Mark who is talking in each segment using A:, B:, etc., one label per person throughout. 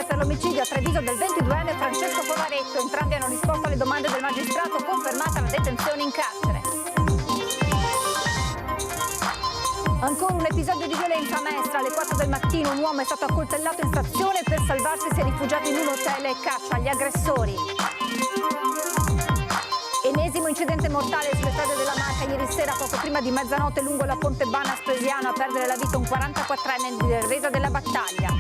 A: per l'omicidio a Treviso del 22enne Francesco Favaretto. Entrambi hanno risposto alle domande del magistrato, confermata la detenzione in carcere. Ancora un episodio di violenza a Mestre. Alle 4 del mattino un uomo è stato accoltellato in stazione, per salvarsi si è rifugiato in un hotel e caccia gli aggressori. Ennesimo incidente mortale sulle strade della Marca ieri sera, poco prima di mezzanotte, lungo la Ponte Bana a Spresiano. A perdere la vita un 44enne di Resa della Battaglia.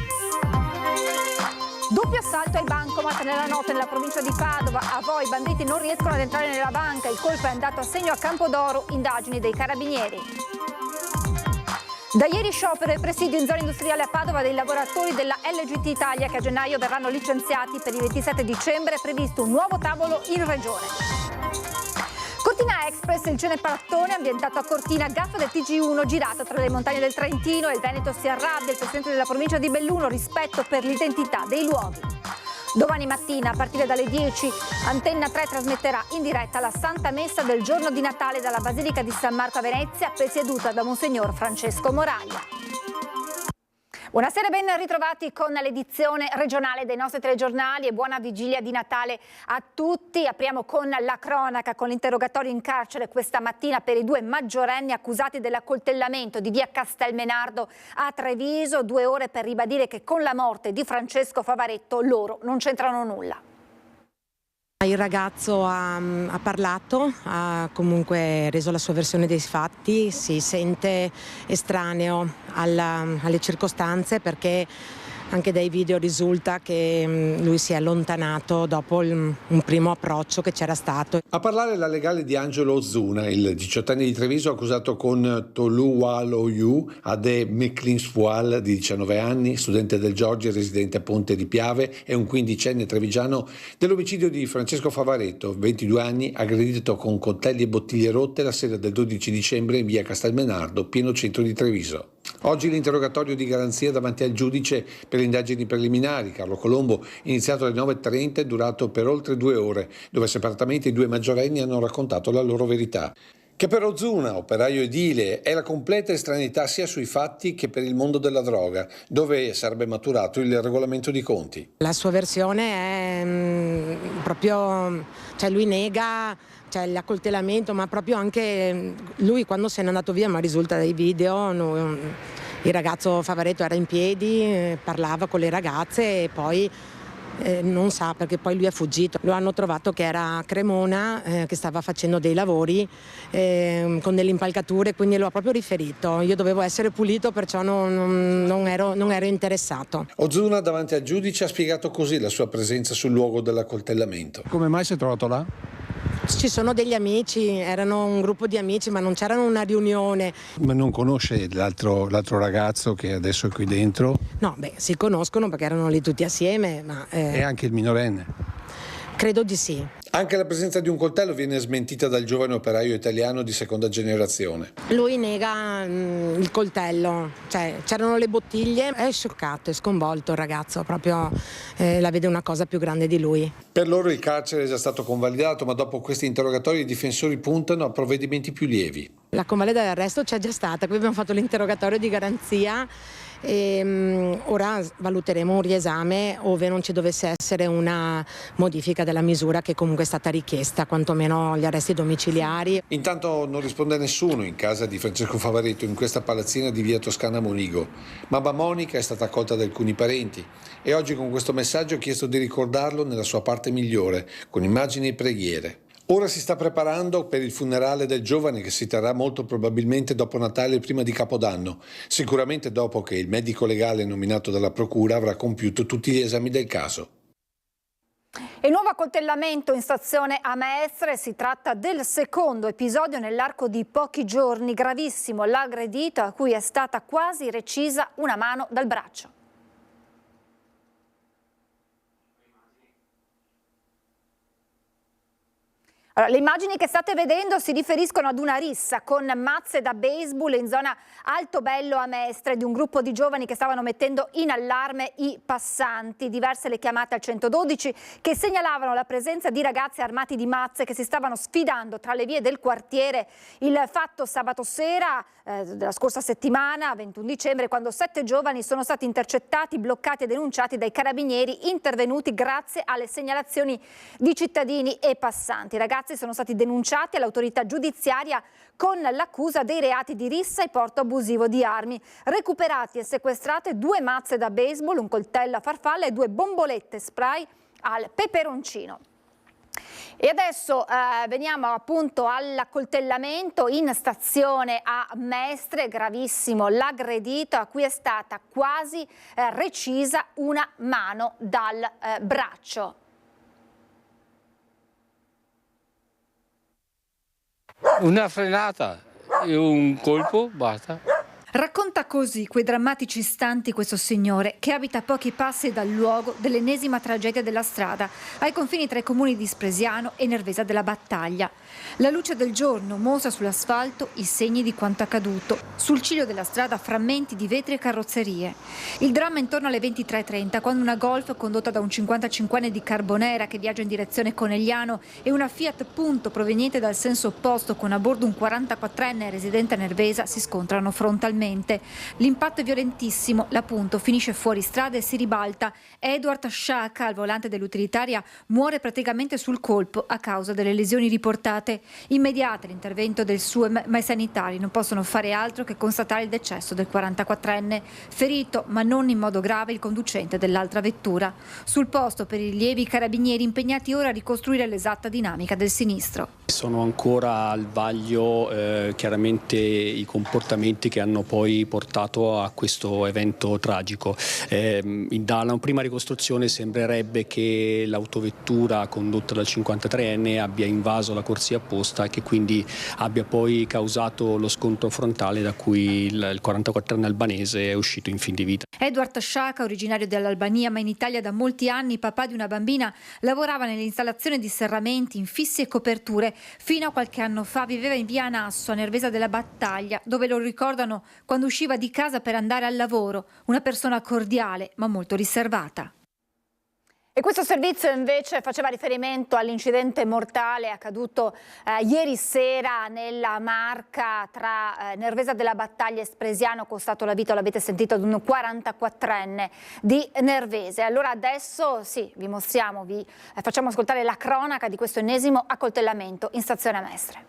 A: Doppio assalto ai bancomat nella notte nella provincia di Padova. A Voi i banditi non riescono ad entrare nella banca. Il colpo è andato a segno a Campodoro. Indagini dei carabinieri. Da ieri sciopero e presidio in zona industriale a Padova dei lavoratori della LGT Italia, che a gennaio verranno licenziati. Per il 27 dicembre è previsto un nuovo tavolo in regione. Cortina Express, il Cenepanettone ambientato a Cortina, gaffa del TG1, girato tra le montagne del Trentino e il Veneto si arrabbia. Il presidente della provincia di Belluno, rispetto per l'identità dei luoghi. Domani mattina, a partire dalle 10, Antenna 3 trasmetterà in diretta la Santa Messa del giorno di Natale dalla Basilica di San Marco a Venezia, presieduta da Monsignor Francesco Moraglia. Buonasera e ben ritrovati con l'edizione regionale dei nostri telegiornali e buona vigilia di Natale a tutti. Apriamo con la cronaca, con l'interrogatorio in carcere questa mattina per i due maggiorenni accusati dell'accoltellamento di via Castelmenardo a Treviso. 2 ore per ribadire che con la morte di Francesco Favaretto loro non c'entrano nulla.
B: Il ragazzo ha parlato, ha comunque reso la sua versione dei fatti, si sente estraneo alle circostanze perché anche dai video risulta che lui si è allontanato dopo un primo approccio che c'era stato.
C: A parlare la legale di Angelo Ozuna, il 18enne di Treviso accusato con Toluwaloyu Ade Meklinsfual di 19 anni, studente del Giorgi residente a Ponte di Piave, e un 15enne trevigiano dell'omicidio di Francesco Favaretto, 22 anni, aggredito con coltelli e bottiglie rotte la sera del 12 dicembre in via Castelmenardo, pieno centro di Treviso. Oggi l'interrogatorio di garanzia davanti al giudice per le indagini preliminari, Carlo Colombo, iniziato alle 9:30 e durato per oltre 2 ore, dove separatamente i due maggiorenni hanno raccontato la loro verità. Che per Ozuna, operaio edile, è la completa estraneità sia sui fatti che per il mondo della droga, dove sarebbe maturato il regolamento di conti.
B: La sua versione è proprio, lui nega l'accoltellamento, ma proprio anche lui quando se n'è andato via, ma risulta dai video, il ragazzo Favaretto era in piedi, parlava con le ragazze e poi non sa perché poi lui è fuggito. Lo hanno trovato che era a Cremona, che stava facendo dei lavori con delle impalcature, quindi lo ha proprio riferito. Io dovevo essere pulito, perciò non ero interessato.
C: Ozuna davanti al giudice ha spiegato così la sua presenza sul luogo dell'accoltellamento.
D: Come mai si è trovato là?
B: Ci sono degli amici, erano un gruppo di amici, ma non c'erano una riunione.
D: Ma non conosce l'altro ragazzo che adesso è qui dentro?
B: No, si conoscono perché erano lì tutti assieme.
D: E anche il minorenne?
B: Credo di sì.
C: Anche la presenza di un coltello viene smentita dal giovane operaio italiano di seconda generazione.
B: Lui nega il coltello, c'erano le bottiglie, è scioccato, è sconvolto il ragazzo, proprio la vede una cosa più grande di lui.
C: Per loro il carcere è già stato convalidato, ma dopo questi interrogatori i difensori puntano a provvedimenti più lievi.
B: La convalida dell'arresto c'è già stata, qui abbiamo fatto l'interrogatorio di garanzia e ora valuteremo un riesame ove non ci dovesse essere una modifica della misura che comunque è stata richiesta, quantomeno gli arresti domiciliari.
C: Intanto non risponde nessuno in casa di Francesco Favaretto in questa palazzina di via Toscana Monigo. Mamma Monica è stata accolta da alcuni parenti e oggi con questo messaggio ha chiesto di ricordarlo nella sua parte migliore, con immagini e preghiere. Ora si sta preparando per il funerale del giovane che si terrà molto probabilmente dopo Natale e prima di Capodanno, sicuramente dopo che il medico legale nominato dalla procura avrà compiuto tutti gli esami del caso.
A: E nuovo accoltellamento in stazione a Mestre, si tratta del secondo episodio nell'arco di pochi giorni, gravissimo l'aggredito a cui è stata quasi recisa una mano dal braccio. Allora, le immagini che state vedendo si riferiscono ad una rissa con mazze da baseball in zona Altobello a Mestre di un gruppo di giovani che stavano mettendo in allarme i passanti. Diverse le chiamate al 112 che segnalavano la presenza di ragazzi armati di mazze che si stavano sfidando tra le vie del quartiere. Il fatto sabato sera della scorsa settimana, 21 dicembre, quando 7 giovani sono stati intercettati, bloccati e denunciati dai carabinieri intervenuti grazie alle segnalazioni di cittadini e passanti. I ragazzi sono stati denunciati all'autorità giudiziaria con l'accusa dei reati di rissa e porto abusivo di armi. Recuperati e sequestrate 2 mazze da baseball, un coltello a farfalla e 2 bombolette spray al peperoncino. E adesso veniamo appunto all'accoltellamento in stazione a Mestre, gravissimo l'aggredito a cui è stata quasi recisa una mano dal braccio.
E: Una frenata e un colpo, basta.
A: Racconta così quei drammatici istanti questo signore che abita a pochi passi dal luogo dell'ennesima tragedia della strada, ai confini tra i comuni di Spresiano e Nervesa della Battaglia. La luce del giorno mostra sull'asfalto i segni di quanto accaduto. Sul ciglio della strada frammenti di vetri e carrozzerie. Il dramma intorno alle 23:30, quando una Golf condotta da un 55enne di Carbonera che viaggia in direzione Conegliano e una Fiat Punto proveniente dal senso opposto con a bordo un 44enne residente a Nervesa si scontrano frontalmente. L'impatto è violentissimo, la Punto finisce fuori strada e si ribalta. Edward Sciacca, al volante dell'utilitaria, muore praticamente sul colpo a causa delle lesioni riportate. Immediato l'intervento del SUEM, ma i sanitari non possono fare altro che constatare il decesso del 44enne. Ferito, ma non in modo grave, il conducente dell'altra vettura. Sul posto per i rilievi i carabinieri impegnati ora a ricostruire l'esatta dinamica del sinistro.
F: Sono ancora al vaglio chiaramente i comportamenti che hanno poi portato a questo evento tragico. Da una prima ricostruzione sembrerebbe che l'autovettura condotta dal 53enne abbia invaso la corsia apposta e che quindi abbia poi causato lo scontro frontale da cui il 44enne albanese è uscito in fin di vita.
A: Edward Sciacca, originario dell'Albania ma in Italia da molti anni, papà di una bambina, lavorava nell'installazione di serramenti, infissi e coperture. Fino a qualche anno fa viveva in via Anasso, a Nervesa della Battaglia, dove lo ricordano quando usciva di casa per andare al lavoro. Una persona cordiale ma molto riservata. E questo servizio invece faceva riferimento all'incidente mortale accaduto ieri sera nella Marca tra Nervesa della Battaglia e Spresiano, costato la vita, l'avete sentito, ad un 44enne di Nervese. Allora adesso sì, vi mostriamo, vi facciamo ascoltare la cronaca di questo ennesimo accoltellamento in stazione a Mestre.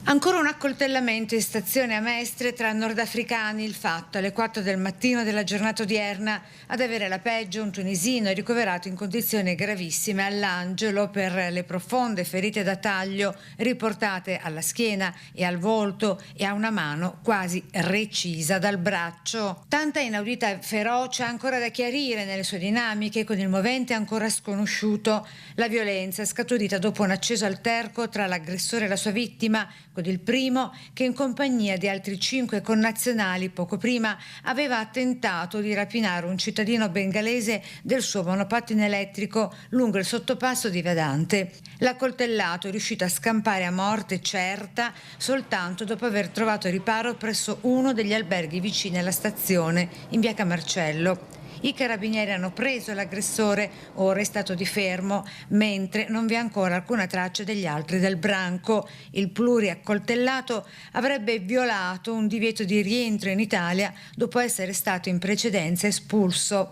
G: Ancora un accoltellamento in stazione a Mestre tra nordafricani, il fatto alle 4 del mattino della giornata odierna. Ad avere la peggio un tunisino ricoverato in condizioni gravissime all'Angelo per le profonde ferite da taglio riportate alla schiena e al volto e a una mano quasi recisa dal braccio. Tanta inaudita ferocia ancora da chiarire nelle sue dinamiche con il movente ancora sconosciuto. La violenza è scaturita dopo un acceso alterco tra l'aggressore e la sua vittima, con il primo che in compagnia di altri 5 connazionali poco prima aveva tentato di rapinare un cittadino bengalese del suo monopattino elettrico lungo il sottopasso di Vedante. L'accoltellato è riuscito a scampare a morte certa soltanto dopo aver trovato riparo presso uno degli alberghi vicini alla stazione in via Camarcello. I carabinieri hanno preso l'aggressore, ora è stato di fermo, mentre non vi è ancora alcuna traccia degli altri del branco. Il pluriaccoltellato avrebbe violato un divieto di rientro in Italia dopo essere stato in precedenza espulso.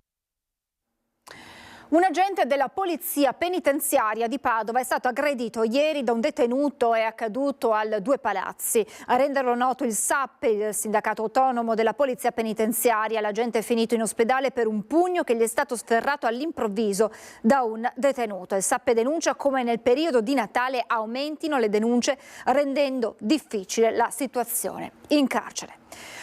A: Un agente della polizia penitenziaria di Padova è stato aggredito ieri da un detenuto. È accaduto al Due Palazzi. A renderlo noto il SAP, il sindacato autonomo della polizia penitenziaria. L'agente è finito in ospedale per un pugno che gli è stato sferrato all'improvviso da un detenuto. Il SAP denuncia come nel periodo di Natale aumentino le denunce, rendendo difficile la situazione in carcere.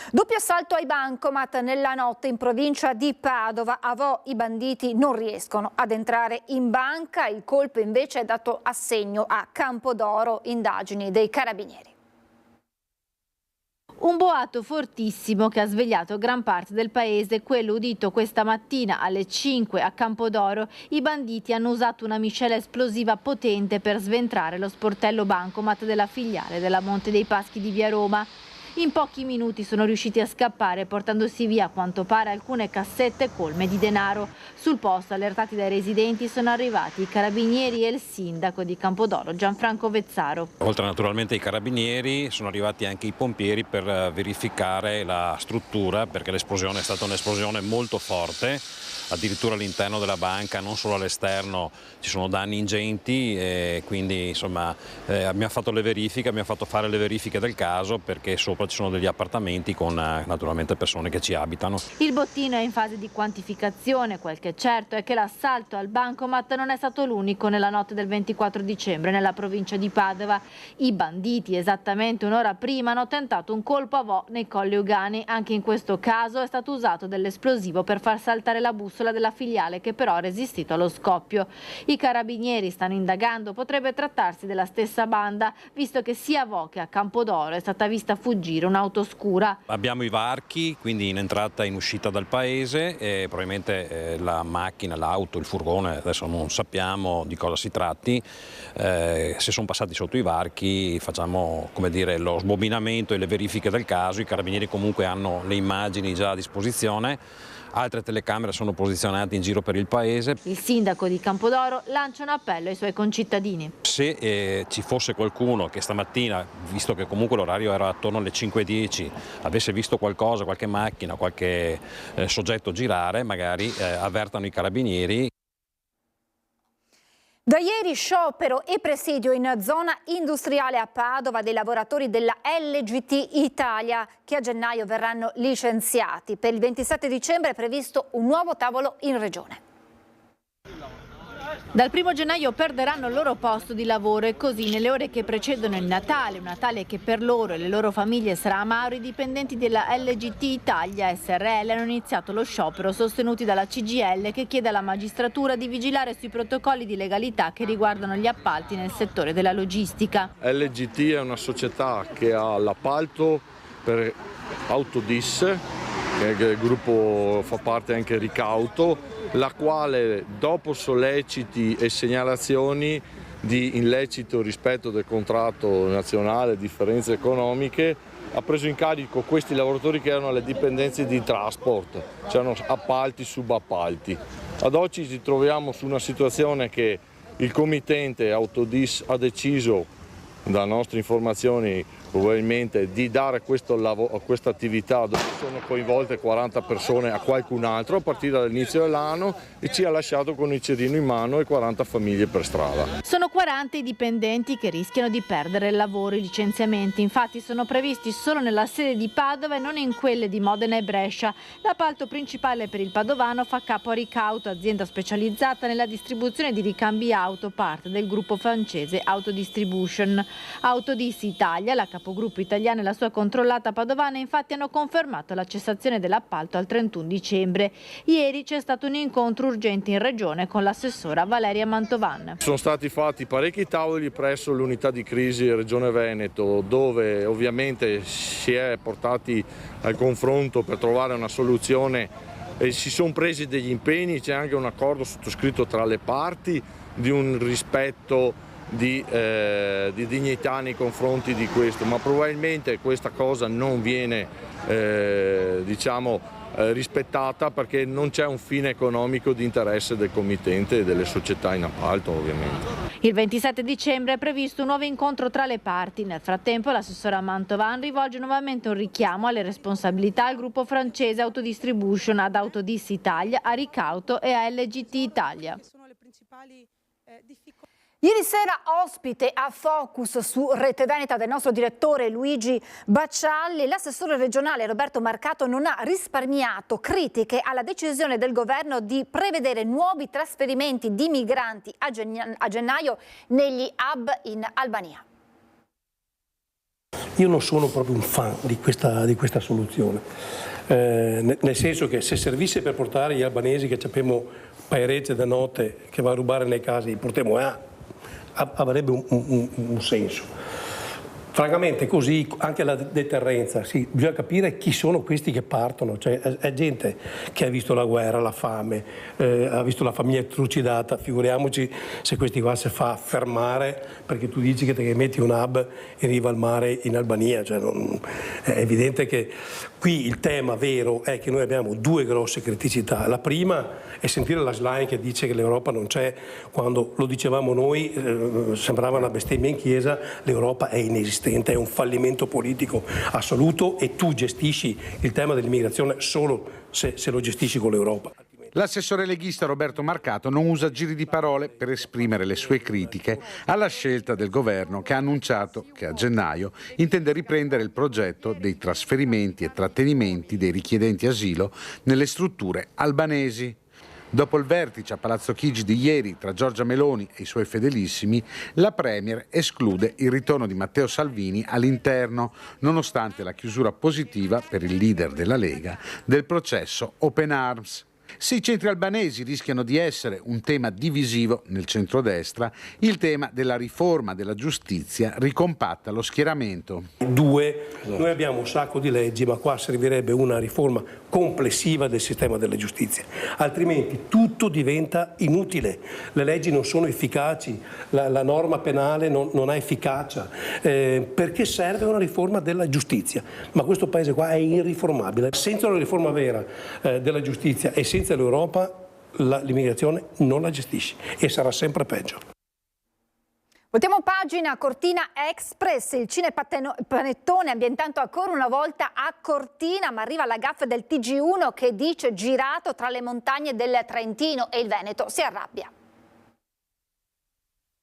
A: Doppio assalto ai bancomat nella notte in provincia di Padova. A Vo i banditi non riescono ad entrare in banca, il colpo invece è dato assegno a Campodoro, indagini dei carabinieri.
H: Un boato fortissimo che ha svegliato gran parte del paese, quello udito questa mattina alle 5 a Campodoro. I banditi hanno usato una miscela esplosiva potente per sventrare lo sportello bancomat della filiale della Monte dei Paschi di via Roma. In pochi minuti sono riusciti a scappare portandosi via a quanto pare alcune cassette colme di denaro. Sul posto, allertati dai residenti, sono arrivati i carabinieri e il sindaco di Campodoro, Gianfranco Vezzaro.
I: Oltre naturalmente ai carabinieri sono arrivati anche i pompieri per verificare la struttura, perché l'esplosione è stata un'esplosione molto forte, addirittura all'interno della banca, non solo all'esterno, ci sono danni ingenti e quindi insomma abbiamo fatto le verifiche, abbiamo fatto fare le verifiche del caso perché sopra ci sono degli appartamenti con naturalmente persone che ci abitano.
H: Il bottino è in fase di quantificazione, quel che è certo è che l'assalto al bancomat non è stato l'unico nella notte del 24 dicembre nella provincia di Padova. I banditi esattamente un'ora prima hanno tentato un colpo a Vo nei Colli Ugani. Anche in questo caso è stato usato dell'esplosivo per far saltare la bussola della filiale che però ha resistito allo scoppio. I carabinieri stanno indagando, potrebbe trattarsi della stessa banda visto che sia a Vo che a Campodoro è stata vista fuggire un'auto scura.
I: Abbiamo i varchi, quindi in entrata e in uscita dal paese e probabilmente la macchina, l'auto, il furgone, adesso non sappiamo di cosa si tratti, se sono passati sotto i varchi facciamo come dire lo sbobinamento e le verifiche del caso, i carabinieri comunque hanno le immagini già a disposizione. Altre telecamere sono posizionate in giro per il paese.
H: Il sindaco di Campodoro lancia un appello ai suoi concittadini.
I: Se ci fosse qualcuno che stamattina, visto che comunque l'orario era attorno alle 5:10, avesse visto qualcosa, qualche macchina, qualche soggetto girare, magari avvertano i carabinieri.
A: Da ieri sciopero e presidio in zona industriale a Padova dei lavoratori della LGT Italia che a gennaio verranno licenziati. Per il 27 dicembre è previsto un nuovo tavolo in regione.
H: Dal 1 gennaio perderanno il loro posto di lavoro e così nelle ore che precedono il Natale, un Natale che per loro e le loro famiglie sarà amaro, i dipendenti della LGT Italia SRL hanno iniziato lo sciopero sostenuti dalla CGIL che chiede alla magistratura di vigilare sui protocolli di legalità che riguardano gli appalti nel settore della logistica.
J: LGT è una società che ha l'appalto per Autodis, che il gruppo fa parte anche Ricauto, la quale dopo solleciti e segnalazioni di illecito rispetto del contratto nazionale, differenze economiche, ha preso in carico questi lavoratori che erano alle dipendenze di Trasport, c'erano appalti, subappalti. Ad oggi ci troviamo su una situazione che il committente Autodis ha deciso, da nostre informazioni probabilmente, di dare questa attività dove sono coinvolte 40 persone a qualcun altro a partire dall'inizio dell'anno e ci ha lasciato con il cerino in mano e 40 famiglie per strada.
H: Sono 40 i dipendenti che rischiano di perdere il lavoro. I licenziamenti infatti sono previsti solo nella sede di Padova e non in quelle di Modena e Brescia. L'appalto principale per il padovano fa capo a Ricauto, azienda specializzata nella distribuzione di ricambi auto, parte del gruppo francese Autodistribution. Autodis Italia, la capogruppo italiana e la sua controllata padovana infatti hanno confermato la cessazione dell'appalto al 31 dicembre. Ieri c'è stato un incontro urgente in regione con l'assessora Valeria Mantovan.
J: Sono stati fatti parecchi tavoli presso l'unità di crisi Regione Veneto, dove ovviamente si è portati al confronto per trovare una soluzione e si sono presi degli impegni, c'è anche un accordo sottoscritto tra le parti di un rispetto di dignità nei confronti di questo, ma probabilmente questa cosa non viene rispettata perché non c'è un fine economico di interesse del committente e delle società in appalto ovviamente.
H: Il 27 dicembre è previsto un nuovo incontro tra le parti. Nel frattempo l'assessora Mantovan rivolge nuovamente un richiamo alle responsabilità al gruppo francese Autodistribution, ad Autodis Italia, a Ricauto e a LGT Italia.
A: Ieri sera ospite a Focus su Rete Veneta del nostro direttore Luigi Baccialli, l'assessore regionale Roberto Marcato non ha risparmiato critiche alla decisione del governo di prevedere nuovi trasferimenti di migranti a gennaio negli hub in Albania.
K: Io non sono proprio un fan di questa soluzione, nel senso che se servisse per portare gli albanesi che abbiamo pairezze da notte che va a rubare nei casi, portiamo avrebbe un senso. Francamente così anche la deterrenza, sì, bisogna capire chi sono questi che partono, cioè è gente che ha visto la guerra, la fame, ha visto la famiglia trucidata, figuriamoci se questi qua si fa fermare perché tu dici che te metti un hub in riva al mare in Albania, cioè è evidente che qui il tema vero è che noi abbiamo due grosse criticità. La prima è sentire la Schlein che dice che l'Europa non c'è, quando lo dicevamo noi sembrava una bestemmia in chiesa. L'Europa è inesistente, è un fallimento politico assoluto e tu gestisci il tema dell'immigrazione solo se lo gestisci con l'Europa.
L: L'assessore leghista Roberto Marcato non usa giri di parole per esprimere le sue critiche alla scelta del governo che ha annunciato che a gennaio intende riprendere il progetto dei trasferimenti e trattenimenti dei richiedenti asilo nelle strutture albanesi. Dopo il vertice a Palazzo Chigi di ieri tra Giorgia Meloni e i suoi fedelissimi, la Premier esclude il ritorno di Matteo Salvini all'interno, nonostante la chiusura positiva per il leader della Lega del processo Open Arms. Se i centri albanesi rischiano di essere un tema divisivo nel centrodestra, il tema della riforma della giustizia ricompatta lo schieramento.
K: Noi abbiamo un sacco di leggi, ma qua servirebbe una riforma complessiva del sistema della giustizia, altrimenti tutto diventa inutile, le leggi non sono efficaci, la norma penale non ha efficacia, perché serve una riforma della giustizia, ma questo paese qua è irriformabile. Senza una riforma vera della giustizia e senza l'Europa l'immigrazione non la gestisce e sarà sempre peggio.
A: Voltiamo pagina. Cortina Express, il cinepanettone ambientato ancora una volta a Cortina, ma arriva la gaffe del TG1 che dice girato tra le montagne del Trentino, e il Veneto si arrabbia.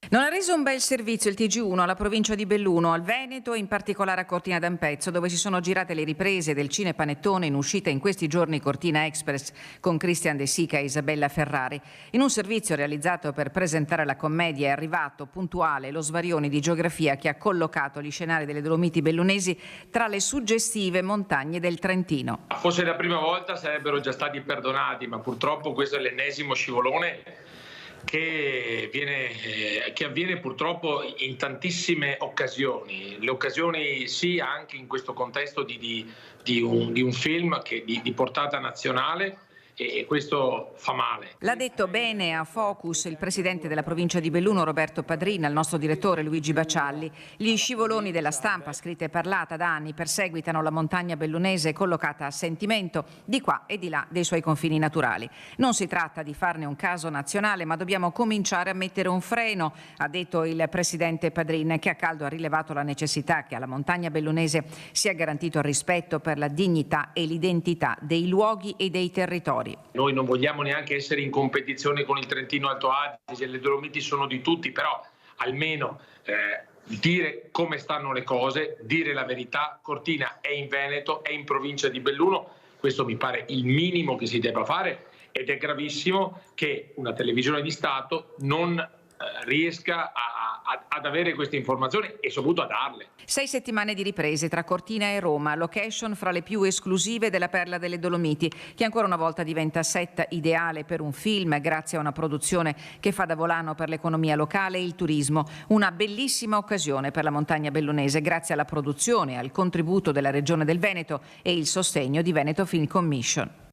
M: Non ha reso un bel servizio il TG1 alla provincia di Belluno, al Veneto, in particolare a Cortina d'Ampezzo, dove si sono girate le riprese del cinepanettone in uscita in questi giorni Cortina Express con Christian De Sica e Isabella Ferrari. In un servizio realizzato per presentare la commedia è arrivato puntuale lo Svarioni di geografia che ha collocato gli scenari delle Dolomiti bellunesi tra le suggestive montagne del Trentino.
N: Fosse la prima volta sarebbero già stati perdonati, ma purtroppo questo è l'ennesimo scivolone che avviene purtroppo in tantissime occasioni. Le occasioni sì, anche in questo contesto di un film di portata nazionale, e questo fa male.
M: L'ha detto bene a Focus il presidente della provincia di Belluno Roberto Padrina, il nostro direttore Luigi Bacialli. Gli scivoloni della stampa, scritta e parlata da anni, perseguitano la montagna bellunese collocata a sentimento di qua e di là dei suoi confini naturali. Non si tratta di farne un caso nazionale, ma dobbiamo cominciare a mettere un freno, ha detto il presidente Padrina, che a caldo ha rilevato la necessità che alla montagna bellunese sia garantito il rispetto per la dignità e l'identità dei luoghi e dei territori.
N: Noi non vogliamo neanche essere in competizione con il Trentino Alto Adige, le Dolomiti sono di tutti, però almeno dire come stanno le cose, dire la verità. Cortina è in Veneto, è in provincia di Belluno, questo mi pare il minimo che si debba fare, ed è gravissimo che una televisione di Stato non riesca ad avere queste informazioni e soprattutto a darle.
M: 6 settimane di riprese tra Cortina e Roma, location fra le più esclusive della Perla delle Dolomiti, che ancora una volta diventa set ideale per un film grazie a una produzione che fa da volano per l'economia locale e il turismo. Una bellissima occasione per la montagna bellunese grazie alla produzione, al contributo della Regione del Veneto e il sostegno di Veneto Film Commission.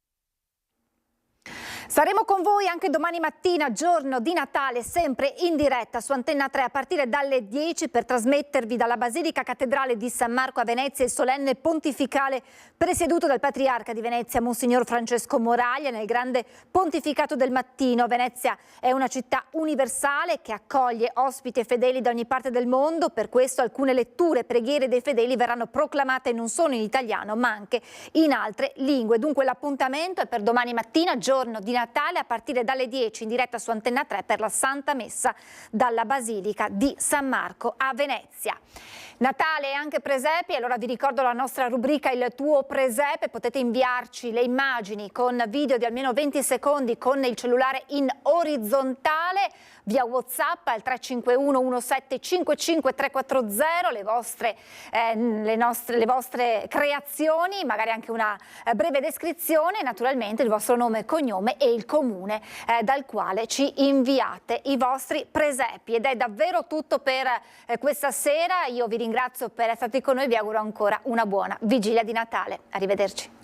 A: Saremo con voi anche domani mattina, giorno di Natale, sempre in diretta su Antenna 3 a partire dalle 10 per trasmettervi dalla Basilica Cattedrale di San Marco a Venezia il solenne pontificale presieduto dal Patriarca di Venezia, Monsignor Francesco Moraglia, nel grande pontificato del mattino. Venezia è una città universale che accoglie ospiti e fedeli da ogni parte del mondo, per questo alcune letture e preghiere dei fedeli verranno proclamate non solo in italiano ma anche in altre lingue. Dunque l'appuntamento è per domani mattina, giorno di Natale, a partire dalle 10 in diretta su Antenna 3 per la Santa Messa dalla Basilica di San Marco a Venezia. Natale e anche presepi, allora vi ricordo la nostra rubrica Il tuo presepe, potete inviarci le immagini con video di almeno 20 secondi con il cellulare in orizzontale via WhatsApp al 351 1755 340, le vostre creazioni, magari anche una breve descrizione, naturalmente il vostro nome e cognome e il comune dal quale ci inviate i vostri presepi. Ed è davvero tutto per questa sera. Io vi ringrazio per essere stati con noi e vi auguro ancora una buona vigilia di Natale. Arrivederci.